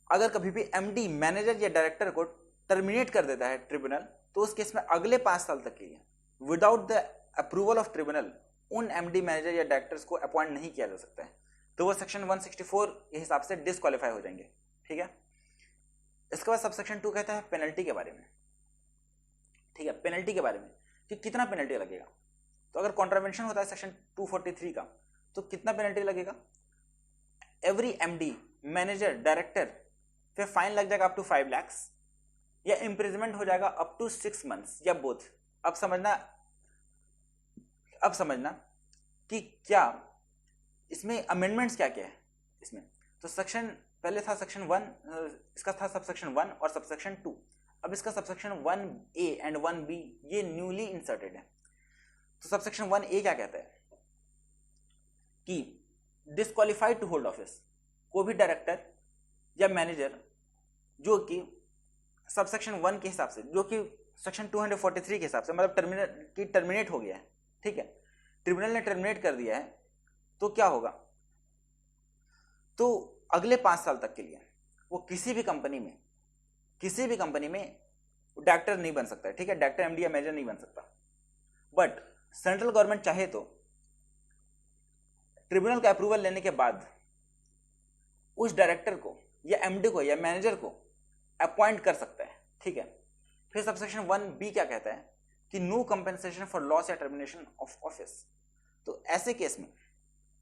अगर कभी भी एमडी, मैनेजर या डायरेक्टर को टर्मिनेट कर देता है ट्रिब्यूनल, तो उस केस में अगले 5 साल तक के लिए without the approval of tribunal उन एमडी, मैनेजर या डायरेक्टर्स को अपॉइंट नहीं किया जा सकता है। तो वो सेक्शन 164 के हिसाब से डिस्क्वालीफाई हो जाएंगे, ठीक है। इसके बाद सबसेक्शन 2 कहता है पेनल्टी के बारे में, ठीक है। पेनल्टी के बारे में कि कितना पेनल्टी लगेगा। तो अगर कॉन्ट्रावेंशन होता है सेक्शन 243 का, तो कितना पेनल्टी लगेगा? एवरी एमडी, मैनेजर, डायरेक्टर पे फाइन लग जाएगा अप टू 5 लाख या इम्प्रिजमेंट हो जाएगा अप टू 6 मंथ्स या बोथ। अब समझना कि क्या इसमें अमेंडमेंट्स क्या क्या है इसमें। तो सेक्शन पहले था सेक्शन 1, इसका था सबसेक्शन 1 और सबसेक्शन 2। अब इसका सबसेक्शन 1A एंड 1B ये न्यूली इंसर्टेड है। तो सबसेक्शन 1A क्या कहता है कि डिस्क्वालीफाइड टू होल्ड ऑफिस, कोई भी डायरेक्टर या मैनेजर जो कि सबसेक्शन 1 के हिसाब से, जो कि सेक्शन 243 के हिसाब से मतलब टर्मिनेट हो गया है, ठीक है, ट्रिब्यूनल ने टर्मिनेट कर दिया है, तो क्या होगा? तो अगले 5 साल तक के लिए वो किसी भी कंपनी में डायरेक्टर नहीं बन सकता है, ठीक है। डायरेक्टर, एमडी या मैनेजर नहीं बन सकता। बट सेंट्रल गवर्नमेंट चाहे तो ट्रिब्यूनल का अप्रूवल लेने के बाद उस डायरेक्टर को या एमडी को या मैनेजर को अपॉइंट कर सकता है, ठीक है। फिर सबसेक्शन 1B क्या कहता है कि नो कंपेंसेशन फॉर लॉस या टर्मिनेशन ऑफ ऑफिस। तो ऐसे केस में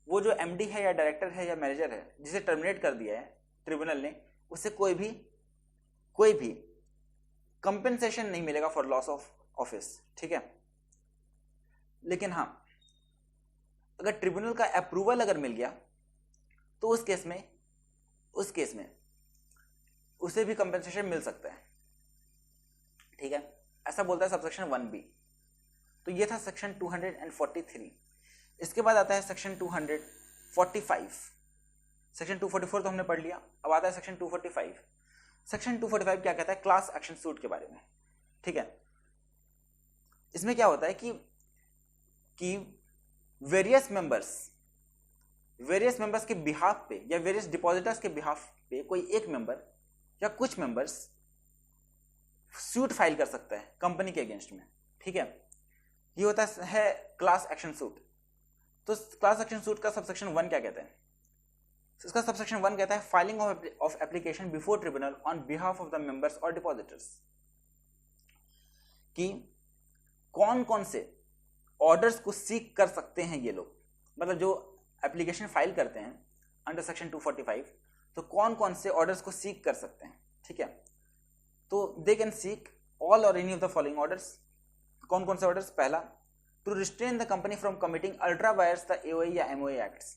वो जो एमडी है या डायरेक्टर है या मैनेजर है जिसे टर्मिनेट कर दिया है ट्रिब्यूनल ने, उसे कोई भी कंपेंसेशन नहीं मिलेगा फॉर लॉस ऑफ ऑफिस, ठीक है। लेकिन हाँ, अगर ट्रिब्यूनल का अप्रूवल अगर मिल गया तो उस केस में उसे भी कंपेंसेशन मिल सकता है, ठीक है। ऐसा बोलता है सबसेक्शन 1B। तो ये था सेक्शन 243। इसके बाद आता है सेक्शन 245। सेक्शन 244 तो हमने पढ़ लिया, अब आता है सेक्शन 245। सेक्शन 245 क्या कहता है? क्लास एक्शन सूट के बारे में, ठीक है। इसमें क्या होता है कि वेरियस मेंबर्स वेरियस मेंबर्स के बिहाफ पे या वेरियस डिपॉजिटर्स के बिहाफ पे कोई एक मेंबर या कुछ मेंबर्स सूट फाइल कर सकता है कंपनी के अगेंस्ट में, ठीक है। ये होता है क्लास एक्शन सूट। तो क्लास एक्शन सूट का सबसेक्शन 1 क्या कहता है? इसका सबसेक्शन 1 कहता है filing of application before tribunal on behalf of the members और डिपॉजिटर्स, कि कौन कौन से ऑर्डर्स को सीक कर सकते हैं ये लोग, मतलब जो एप्लीकेशन फाइल करते हैं अंडर सेक्शन 245, तो कौन कौन से ऑर्डर्स को सीक कर सकते हैं, ठीक है। तो they can seek all or any of the following orders. कौन कौन से ऑर्डर्स? पहला, to restrain the company from committing ultra vires the AOA या एमओए एक्ट्स।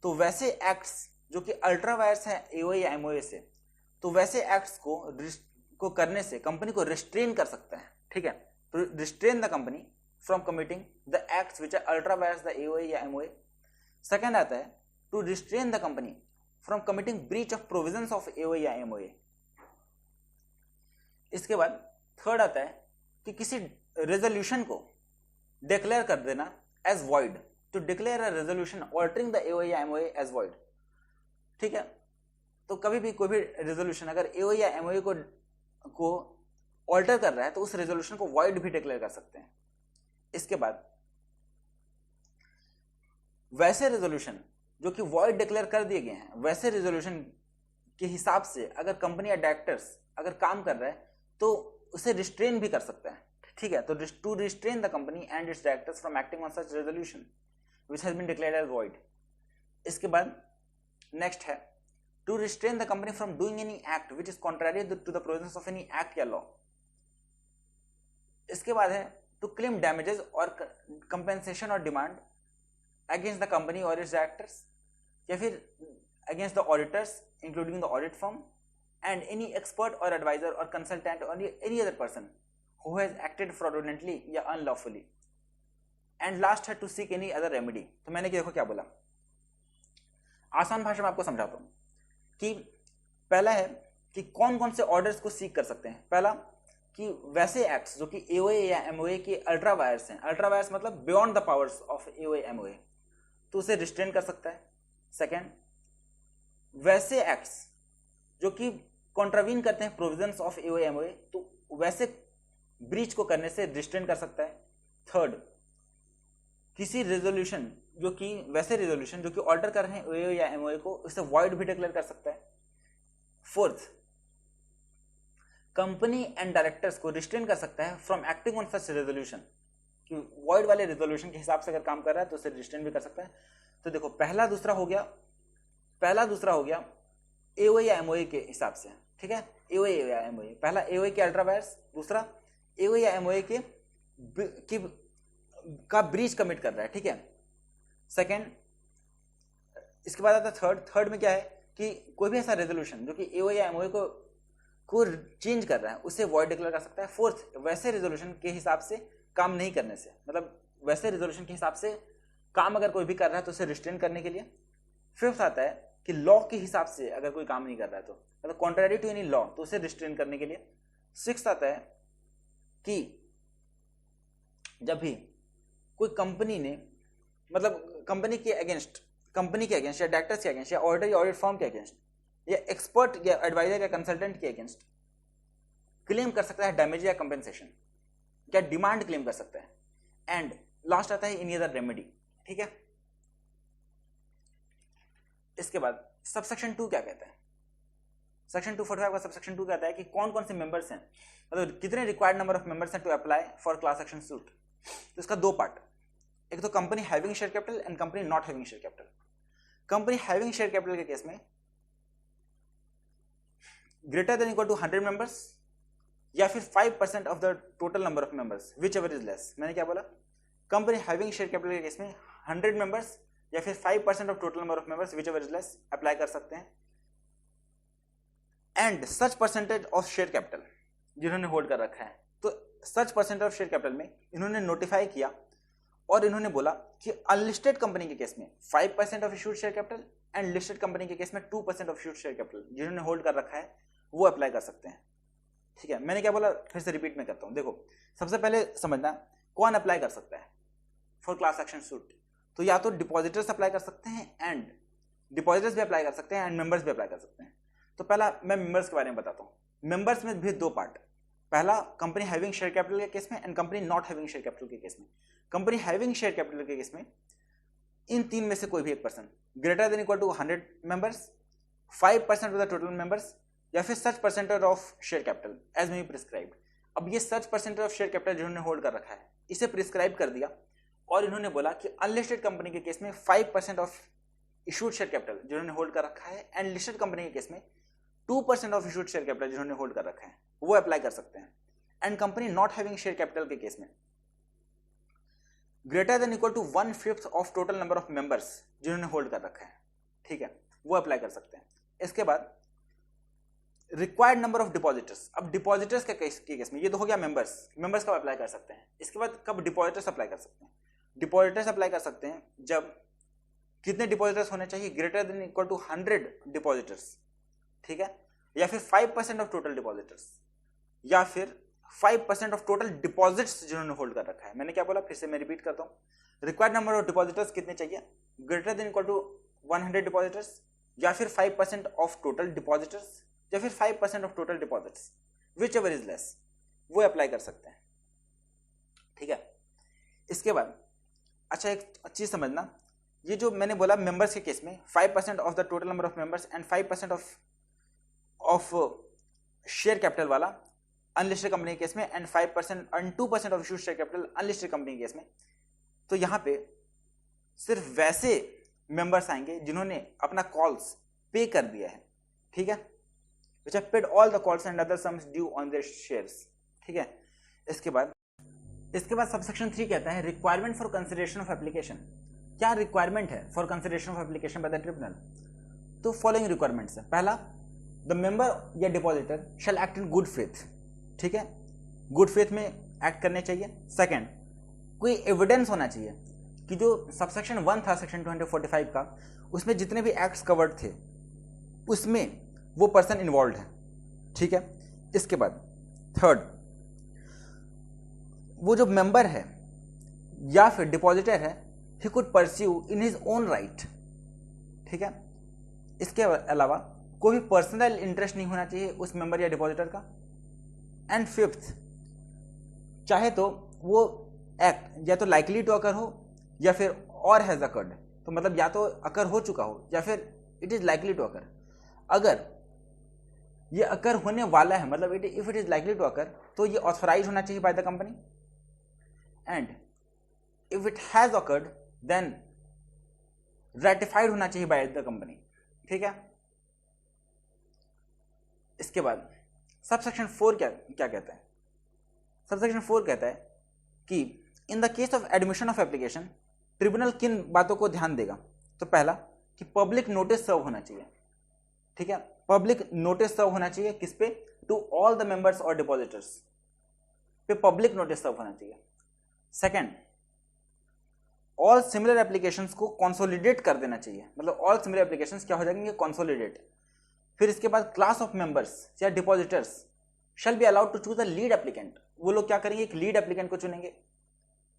तो वैसे एक्ट्स जो कि अल्ट्रा वायर्स है एओए या एमओए से, तो वैसे एक्ट्स को करने से कंपनी को रिस्ट्रेन कर सकता है, ठीक है। तो restrain the company from committing the acts which are ultra vires the AOA या एमओए। सेकेंड आता है to restrain the company from committing breach of provisions of AOA या एमओए। इसके बाद थर्ड आता है कि किसी रेजोल्यूशन को डिक्लेयर कर देना as void, to declare a resolution altering the AOA या एमओए एज वॉइड, ठीक है। तो कभी भी कोई भी रेजोल्यूशन अगर एओए या एमओए को ऑल्टर कर रहा है तो उस रेजोल्यूशन को वॉइड भी डिक्लेयर कर सकते हैं। इसके बाद वैसे रेजोल्यूशन जो कि वॉइड डिक्लेयर कर दिए गए हैं, वैसे रेजोल्यूशन के हिसाब से अगर कंपनी या डायरेक्टर्स अगर काम कर रहा है तो उसे रिस्ट्रेन भी कर सकता है, ठीक है। तो to restrain the company and its directors from acting on such resolution which has been declared as void. इसके बाद नेक्स्ट है to restrain the company from doing any act which is contrary to the provisions of any act या law. इसके बाद है to claim damages और compensation और demand against the company और इट्स डायरेक्टर्स, या फिर against the auditors including the audit firm and any expert or advisor or consultant or any other person who has acted fraudulently या unlawfully। and last है to seek any other remedy। तो मैंने देखो क्या बोला, आसान भाषा में आपको समझाता हूँ कि पहला है कि कौन कौन से ऑर्डर्स को सीक कर सकते हैं। पहला कि वैसे एक्ट्स जो कि एओए या एमओए के अल्ट्रा वायर्स हैं, अल्ट्रा वायर्स मतलब beyond the powers of AOA MOA, तो उसे रिस्ट्रेन कर सकता है। सेकेंड, वैसे एक्ट्स जो कि कॉन्ट्रावीन करते हैं प्रोविजंस ऑफ एओए एमओए, तो वैसे ब्रीच को करने से रिस्ट्रेन कर सकता है। थर्ड, किसी रेजोल्यूशन जो कि वैसे रेजोल्यूशन जो कि ऑल्टर कर रहे हैं एओए या एमओए को, उसे वॉइड भी डिक्लेयर कर सकता है। फोर्थ, कंपनी एंड डायरेक्टर्स को रिस्ट्रेन कर सकता है from acting on such resolution, कि वॉइड वाले रेजोल्यूशन के हिसाब से अगर काम कर रहा है तो उसे रिस्ट्रेन भी कर सकता है। तो देखो पहला दूसरा हो गया एओए या एमओए के हिसाब से, ठीक है। एओए या एमओए, पहला एओए के अल्ट्रा वायर्स, दूसरा एओए या एमओए का ब्रीच कमिट कर रहा है, ठीक है। सेकंड, इसके बाद आता है थर्ड में क्या है कि कोई भी ऐसा रेजोल्यूशन जो कि एओए या एमओए को चेंज कर रहा है उसे वॉइड डिक्लेयर कर सकता है। फोर्थ, वैसे रेजोल्यूशन के हिसाब से काम नहीं करने से, मतलब वैसे रेजोल्यूशन के हिसाब से काम अगर कोई भी कर रहा है तो उसे रिस्ट्रेन करने के लिए। फिफ्थ आता है कि लॉ के हिसाब से अगर कोई काम नहीं कर रहा है तो मतलब कॉन्ट्ररी टू एनी लॉ, तो उसे रिस्ट्रेन करने के लिए। सिक्स्थ आता है कि जब भी कोई कंपनी ने मतलब कंपनी के अगेंस्ट या डायरेक्टर्स के अगेंस्ट या ऑडिटर या ऑडिट फर्म के अगेंस्ट या एक्सपर्ट या एडवाइजर या कंसल्टेंट के अगेंस्ट क्लेम कर सकता है डैमेज या कंपेंसेशन या डिमांड क्लेम कर सकता है। एंड लास्ट आता है एनी अदर रेमेडी, ठीक है। इसके बाद सबसेक्शन 2 क्या कहता है? सेक्शन 245 का सबसेक्शन 2 कहता है कि कौन कौन से मेंबर्स हैं, मतलब कितने रिक्वायर्ड नंबर ऑफ मेंबर्स हैं to apply for class action suit. तो इसका दो पार्ट, एक तो company having share capital and company not having share capital. Company having share capital के केस में greater than equal to 100 members या फिर 5% of the total number of members whichever is less. मैंने क्या बोला? Company having share capital के case में 100 members या फिर 5% of total number of members whichever is less apply कर सकते हैं। And such percentage of share capital जिन्होंने होल्ड कर रखा है, तो सच परसेंटेज ऑफ शेयर कैपिटल में इन्होंने नोटिफाई किया और इन्होंने बोला कि अनलिस्टेड कंपनी के केस में 5% of issued share capital and listed company के केस में 2% ऑफ इश्यूड शेयर कैपिटल जिन्होंने होल्ड कर रखा है वो अप्लाई कर सकते हैं, ठीक है। मैंने क्या बोला फिर से रिपीट में करता हूं। देखो सबसे पहले समझना कौन अप्लाई कर सकता है फॉर क्लास एक्शन सूट। तो या तो डिपॉजिटर्स अप्लाई कर सकते हैं एंड डिपॉजिटर्स भी अप्लाई कर सकते हैं एंड मेंबर्स भी अप्लाई कर सकते हैं। तो पहला मैं मेंबर्स के बारे में बताता हूँ। मेंबर्स में भी दो पार्ट, पहला कंपनी हैविंग शेयर कैपिटल के केस में and company not having share capital के केस में। कंपनी हैविंग शेयर कैपिटल के केस में इन तीन में से कोई भी एक person greater than equal to 100 members, 5% of the total members, या फिर such percentage of share capital as may be prescribed. अब ये such percentage of share capital जिन्होंने होल्ड कर रखा है इसे प्रिस्क्राइब कर दिया और इन्होंने बोला कि अनलिस्टेड कंपनी के केस में 5% ऑफ इशूड शेयर कैपिटल जिन्होंने होल्ड कर रखा है एंड लिस्टेड कंपनी के केस में 2% ऑफ इशूड शेयर कैपिटल जिन्होंने होल्ड कर रखा है वो अप्लाई कर सकते हैं। And company not having share capital के केस में greater than equal to 1/5 of total number of members जिन्होंने होल्ड कर रखा है, ठीक है, वो अप्लाई कर सकते हैं। इसके बाद रिक्वायर्ड नंबर ऑफ डिपॉजिटर्स। अब डिपॉजिटर्स के केस में ये तो हो गया मेंबर्स कब अप्लाई कर सकते हैं। इसके बाद कब डिपॉजिटर्स अप्लाई कर सकते हैं। डिपॉजिटर्स अप्लाई कर सकते हैं जब कितने डिपॉजिटर्स होने चाहिए, greater than equal to 100 depositors, ठीक है, या फिर 5% ऑफ टोटल डिपॉजिटर्स, या फिर 5% ऑफ टोटल डिपॉजिट्स जिन्होंने होल्ड कर रखा है। मैंने क्या बोला, फिर से मैं रिपीट करता हूं। रिक्वायर्ड नंबर ऑफ डिपॉजिटर्स कितने चाहिए, greater than equal to 100 depositors, या फिर 5% ऑफ टोटल डिपॉजिटर्स, या फिर 5% of total deposits, whichever is less, वो अप्लाई कर सकते हैं, ठीक है। इसके बाद अच्छा एक चीज समझना, ये जो मैंने बोला मेंबर्स के केस में 5% of the total number of members and 5% of share capital वाला अनलिस्टेड कंपनी के केस में and 5% and 2% of issued share capital unlisted company के केस में, तो यहां पे सिर्फ वैसे मेंबर्स आएंगे जिन्होंने अपना कॉल्स पे कर दिया है, ठीक है, which have paid all the calls and other sums due on their shares, ठीक है। इसके बाद सबसेक्शन 3 कहता है requirement for consideration of application. क्या रिक्वायरमेंट है for consideration of application by the tribunal. तो फॉलोइंग रिक्वायरमेंट्स है। पहला, द मेंबर या depositor shall act in good faith, ठीक है, गुड फेथ में एक्ट करने चाहिए। सेकंड, कोई एविडेंस होना चाहिए कि जो सबसेक्शन 1 था सेक्शन 245 का, उसमें जितने भी एक्ट्स कवर्ड थे उसमें वो पर्सन इन्वॉल्व है, ठीक है। इसके बाद थर्ड, वो जो मेंबर है या फिर डिपॉजिटर है, he could pursue in his own right, ठीक है। इसके अलावा कोई भी पर्सनल इंटरेस्ट नहीं होना चाहिए उस मेंबर या डिपॉजिटर का। एंड फिफ्थ, चाहे तो वो एक्ट या तो लाइकली टू अकर हो या फिर और हैज अकर्ड, तो मतलब या तो अकर हो चुका हो या फिर it is likely to occur. अगर ये अकर होने वाला है, मतलब if it is likely to occur, तो ये ऑथराइज होना चाहिए by the company. And if it has occurred then ratified होना चाहिए बाय द कंपनी, ठीक है। इसके बाद सबसेक्शन 4 क्या कहता है। सबसेक्शन 4 कहता है कि in the case of admission of application tribunal किन बातों को ध्यान देगा। तो पहला कि पब्लिक नोटिस सर्व होना चाहिए, ठीक है, पब्लिक नोटिस सर्व होना चाहिए किस पे, टू ऑल द मेंबर्स और डिपॉजिटर्स पे पब्लिक नोटिस सर्व होना चाहिए। सेकंड, ऑल सिमिलर एप्लीकेशंस को कंसोलिडेट कर देना चाहिए, मतलब ऑल सिमिलर एप्लीकेशंस क्या हो जाएंगे, कंसोलिडेट। फिर इसके बाद क्लास ऑफ मेंबर्स या depositors shall be allowed to choose a lead applicant, वो लोग क्या करेंगे, एक लीड एप्लीकेंट को चुनेंगे।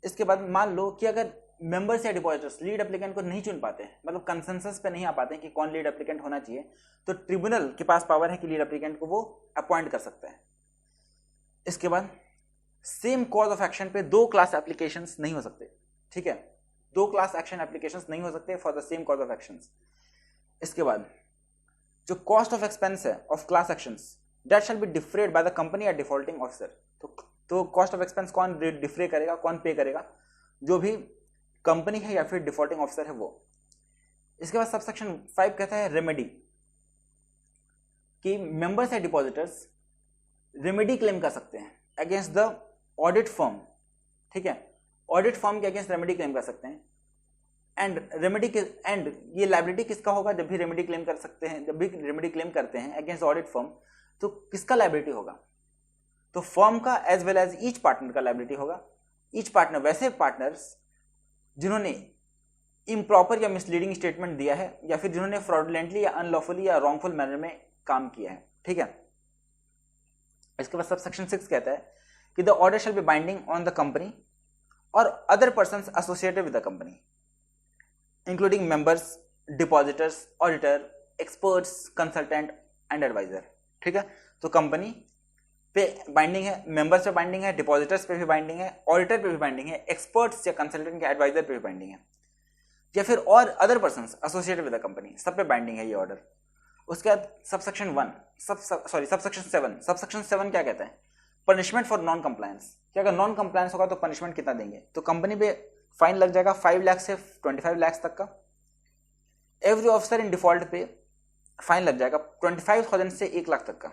इसके बाद मान लो कि अगर मेंबर्स या डिपॉजिटर्स लीड एप्लीकेंट को नहीं चुन पाते हैं, मतलब कंसेंसस पे नहीं आ पाते हैं कि कौन लीड एप्लीकेंट होना चाहिए, तो ट्रिब्यूनल के पास पावर है कि लीड एप्लीकेंट को वो अपॉइंट कर सकता है। इसके बाद सेम कॉज ऑफ एक्शन पे 2 क्लास एप्लीकेशंस नहीं हो सकते, ठीक है, 2 क्लास एक्शन एप्लीकेशंस नहीं हो सकते for the same cause of actions. इसके बाद जो कॉस्ट ऑफ एक्सपेंस है of class actions that shall be defrayed by the company या डिफॉल्टिंग ऑफिसर। तो कॉस्ट ऑफ एक्सपेंस कौन डिफरे करेगा, कौन पे करेगा, जो भी कंपनी है या फिर डिफॉल्टिंग ऑफिसर है वो। इसके बाद सबसेक्शन 5 कहता है रेमेडी, कि मेंबर्स या डिपॉजिटर्स रेमेडी क्लेम कर सकते हैं अगेंस्ट द ऑडिट फर्म, ठीक है, ऑडिट फर्म के अगेंस्ट रेमेडी क्लेम कर सकते हैं। एंड ये लायबिलिटी किसका होगा, जब भी रेमेडी क्लेम कर सकते हैं, जब भी रेमेडी क्लेम करते हैं अगेंस्ट ऑडिट फर्म, तो किसका लायबिलिटी होगा, तो फर्म का as well as each partner का लायबिलिटी होगा। ईच पार्टनर वैसे पार्टनर्स जिन्होंने इम्प्रॉपर या मिसलीडिंग स्टेटमेंट दिया है या फिर जिन्होंने फ्रॉडुलेंटली या अनलॉफुली या रॉन्गफुल मैनर में काम किया है, ठीक है। इसके बाद सबसेक्शन 6 कहता है कि the order shall be binding on the company और other persons associated with the company. Including members, depositors, auditor, experts, consultant and advisor. ठीक है, तो कंपनी पे बाइंडिंग है, मेंबर्स पे बाइंडिंग है, डिपॉजिटर्स पे भी बाइंडिंग है, ऑडिटर पे भी बाइंडिंग है, एक्सपर्ट्स या कंसल्टेंट या एडवाइजर पे भी बाइंडिंग है, या फिर और other persons associated with the company, सब पे बाइंडिंग है ये ऑर्डर। उसके बाद सबसेक्शन 1 सबसेक्शन 7, सबसेक्शन 7 क्या कहता है? पनिशमेंट फॉर नॉन कंप्लायंस, कि अगर नॉन कंप्लायंस होगा तो पनिशमेंट कितना देंगे? तो कंपनी पे फाइन लग जाएगा 5 लाख से 25 लाख तक का। एवरी ऑफिसर इन डिफॉल्ट पे फाइन लग जाएगा 25,000 से 1 लाख तक का।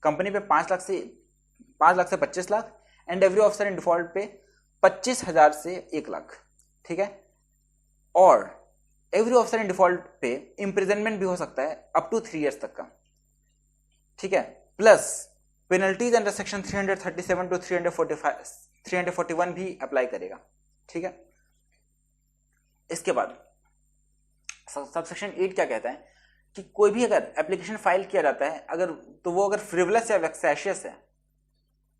कंपनी पे 5 लाख से 25 lakh, and every officer in default पे 25,000 से 1 लाख। ठीक है, और एवरी ऑफिसर इन डिफॉल्ट पे इंप्रिजनमेंट भी हो सकता है अप टू 3 इयर्स तक का। ठीक है, plus penalties under section 337 to 341 भी अप्लाई करेगा। ठीक है, इसके बाद सबसेक्शन 8 क्या कहता है कि कोई भी अगर एप्लीकेशन फाइल किया जाता है अगर, तो वो अगर फ्रिवलस या वेक्सेशियस है,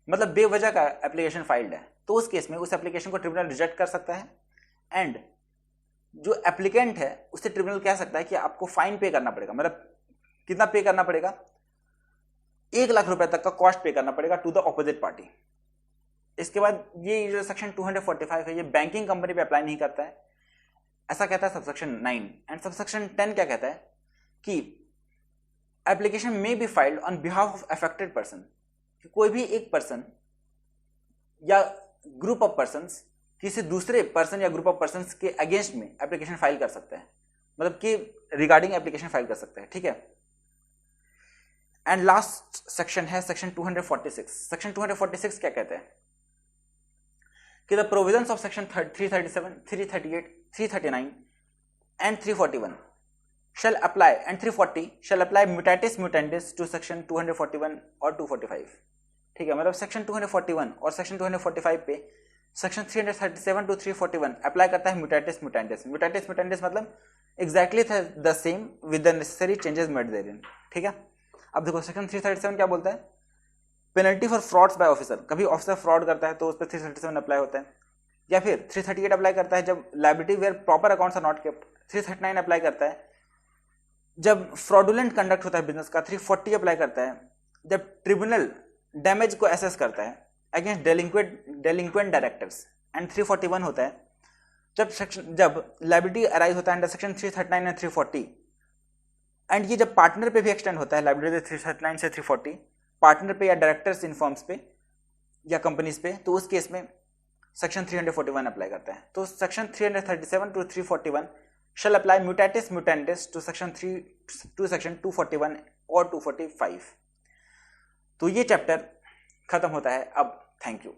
मतलब बेवजह का एप्लीकेशन फाइल्ड है, तो उस केस में उस एप्लीकेशन को ट्रिब्यूनल रिजेक्ट कर सकता है, एंड जो एप्लीकेंट है उससे ट्रिब्यूनल कह सकता है कि आपको फाइन पे करना पड़ेगा। मतलब कितना पे करना पड़ेगा? 1 लाख रुपए तक का कॉस्ट पे करना पड़ेगा टू द ऑपोजिट पार्टी। इसके बाद ये जो सेक्शन 245 है ये बैंकिंग कंपनी पे अप्लाई नहीं करता है, ऐसा कहता है सबसेक्शन 9। एंड सबसेक्शन 10 क्या कहता है कि एप्लीकेशन में be filed on behalf of affected person, कोई भी एक पर्सन या ग्रुप ऑफ पर्संस किसी दूसरे पर्सन या ग्रुप ऑफ पर्संस के अगेंस्ट में एप्लीकेशन फाइल कर सकता है, मतलब कि रिगार्डिंग एप्लीकेशन फाइल कर सकता है। ठीक है, एंड लास्ट सेक्शन है सेक्शन 246। सेक्शन 246 क्या कहता है कि the provisions of section 337, 338, 339 and 341 shall apply, and 340 shall apply mutatis mutandis to section 241 और 245। ठीक है, मतलब सेक्शन 241 और सेक्शन 245 पे सेक्शन 337 टू 341 अप्लाई करता है म्यूटेटिस म्यूटेंडिस। म्यूटेटिस म्यूटेंडिस मतलब exactly the same with the necessary changes made therein. ठीक है, अब देखो सेक्शन 337 क्या बोलता है? Penalty for frauds by officer, कभी ऑफिसर फ्रॉड करता है तो उस पर 337 अप्लाई होता है, या फिर 338 अप्लाई करता है जब liability where proper accounts are not kept, 339 apply करता है जब फ्रॉडुलेंट कंडक्ट होता है बिजनेस का, 340 अप्लाई करता है जब ट्रिब्यूनल डैमेज को एसेस करता है अगेंस्ट डेलिंक्वेंट डायरेक्टर्स, एंड 341 होता है जब लायबिलिटी अराइज होता है अंडर सेक्शन 339 एंड 340, एंड ये जब पार्टनर पे भी एक्सटेंड होता है लायबिलिटी 339 से 340, पार्टनर पे या डायरेक्टर्स इन फर्म्स पे या कंपनीज पे, तो उस केस में सेक्शन 341 अप्लाई करता है। तो section 337 to 341 shall apply mutatis mutandis to section 241 और 245। तो ये चैप्टर खत्म होता है अब। Thank you.